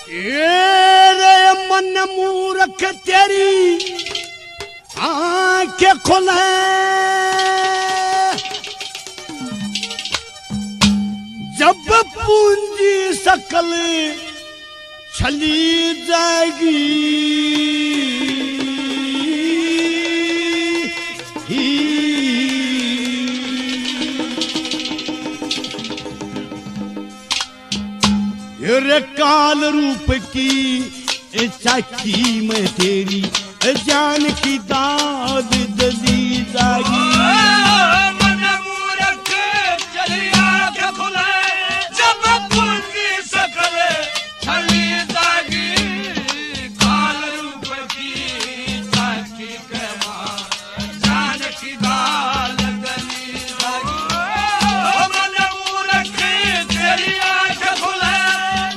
रे मन मूर्ख तेरी आंखें खोले, जब पूंजी सकल चली जाएगी, रे काल रूप की चाकी में तेरी जान की दाद दली जागी। मन मूर्ख चली आंखें खुले, जब पूंजी सकल चली जागी, काल रूप की चाकी के मां जान की दाद दली जागी। मन मूर्ख चली आंखें खुले,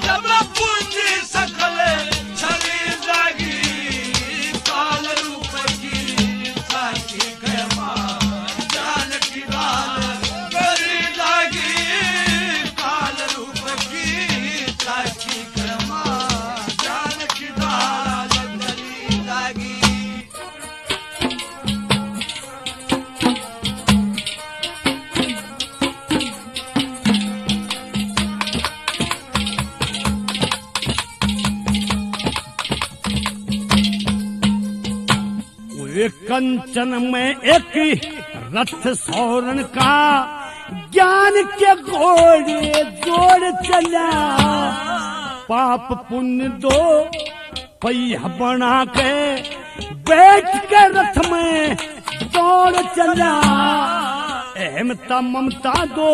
जब पूंजी सकल चली जागी, काल रूप की चाकी के मां जान की दाद दली जागी, काल रूप की चाकी के मां जान की दाद दली जागी। कंचन में एक रथ सौरण का, ज्ञान के घोड़े जोड़ चला, पाप पुण्य दो पहिया बना के बैठ के रथ में दौड़ चला, अहमता ममता दो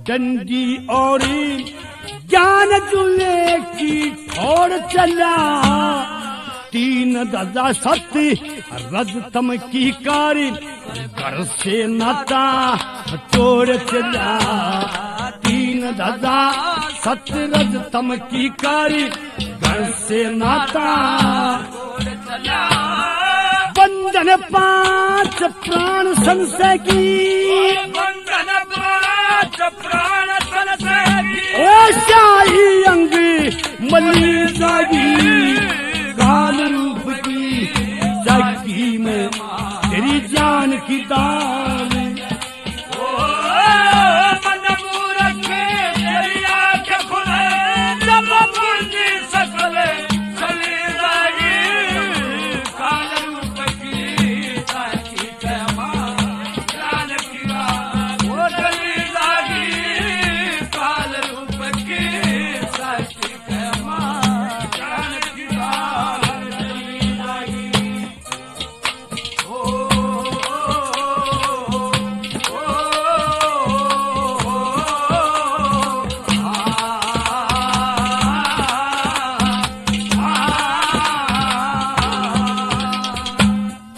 डंडी और ज्ञान जुए की ठोड़ चला, तीन दजा सत्य रजतम की कारी, घर से नाता तोड़ चला, तीन दजा सत्य रजतम की कारी, घर से नाता तोड़ चला, बंधन पांच प्राण संशय की, बंधन पांच प्राण संशय की, ओ शाही अंग मली जागी, काल रूप की चाकी में तेरी जान की दाल। मन मूर्ख तेरी आंखें खुले, जब पूंजी सकल चली जागी, काल रूप की चाकी के मां जान की दाद दली जागी, काल रूप की चाकी के मां जान की दाद दली जागी।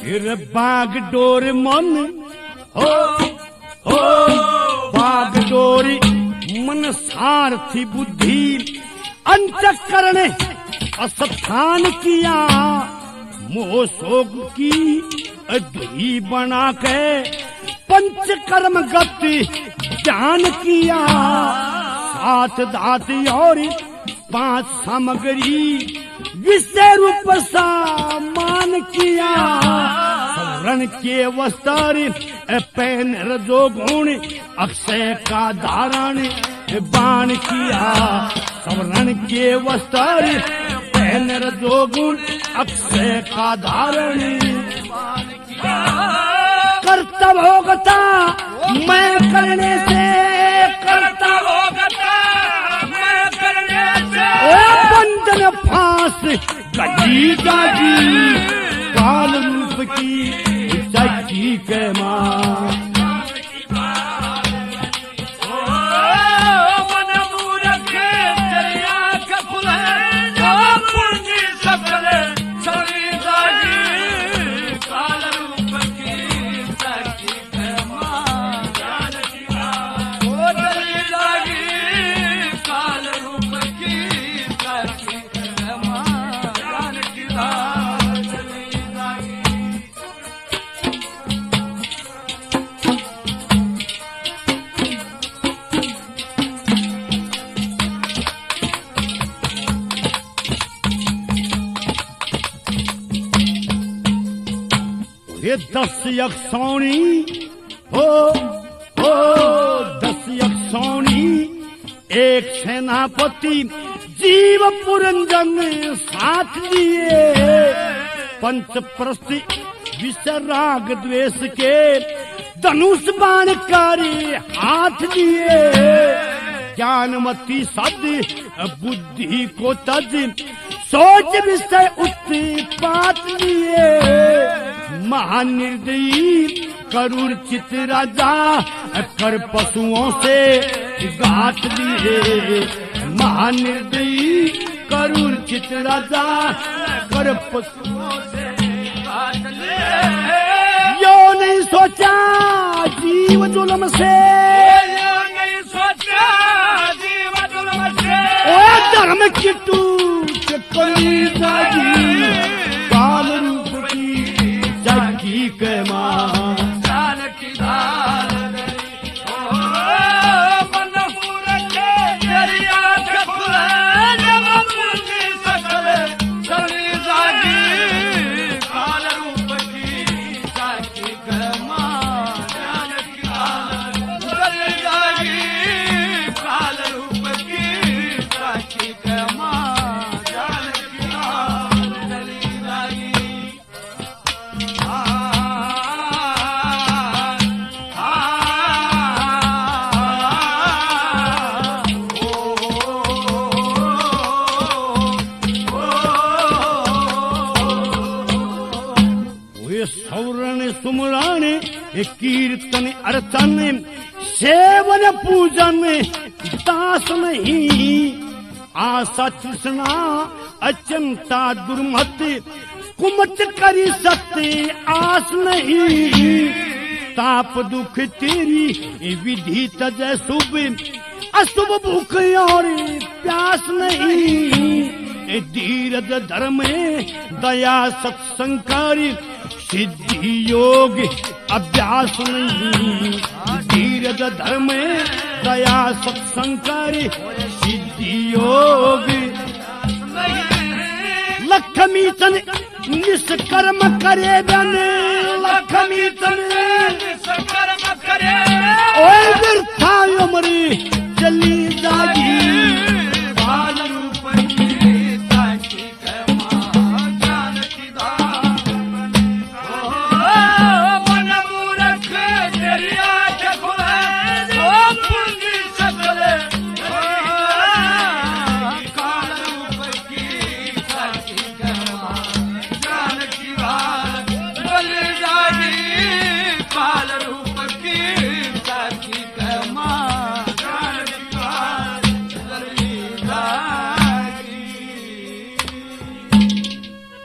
फिर बाग डोर मन हो बाग डोरी मन सारथी बुद्धि, अंतःकरण अस्थान किया, मोह शोक की धुरी बना के पंचकर्म गति ज्ञान किया, सात धातु और पांच सामग्री विषय रूप सामान किया, सवरण के वस्त्र पहन रजो गुण, अक्षय का धारण बाण किया, सवरण के वस्त्र पहन रजो गुण, अक्षय का धारण कर्तव्य होगता मैं करने से, कर्तव्य होगता मैं करने से, बंधन फांस गली जागी, काल रूप की चाकी के मां। मन मूर्ख तेरी आंखें खुले, जब पूंजी सकल चली जागी, काल रूप की चाकी के मां जान की दाद दली जागी, काल रूप की चाकी के मां जान की दाद दली जागी। ये 10 यक्षौणी हो 10 यक्षौणी एक सेनापति जीव पुरंजन साथ लिए पंच प्रस्थि विसराग द्वेष के धनुष बाणकारी हाथ लिए ज्ञानमती सद बुद्धि को तज सोच विषय उत्पात लिए महानिर्दयी करूर चित राजा कर पशुओं से घात लिए महानिर्दयी करूर चित राजा कर पशुओं से घात लिए यो नहीं सोचा जीव जुल्म से यो नहीं सोचा जीव जुल्म से ओ धर्म की टूट करी जागी काल रूप की जगी के मां जान की धार मनहूर के दरिया के खुले जब पूंजी सकल चली जागी काल रूप की जागी के मां जान की धार चली जागी काल रूप की जागी के मां जान की धार चली जागी सौरण सुमरण कीर्तन अर्चन सेवन पूजन दास नहीं आशा तृष्णा अचंता दुर्मत कुमत करी सत्य आस नहीं ताप दुख तेरी विधि तजय शुभ अशुभ भूख और प्यास नहीं धीरज धर्म दया सत्संकारी सिद्धि योग अभ्यास नहीं धीरज धर्म दया सत्संकारी सिद्धि योग लक्ष्मी चन निष्कर्म करे बन लक्ष्मी चन निष्कर्म करे ओए व्यर्था उम्र चली जागी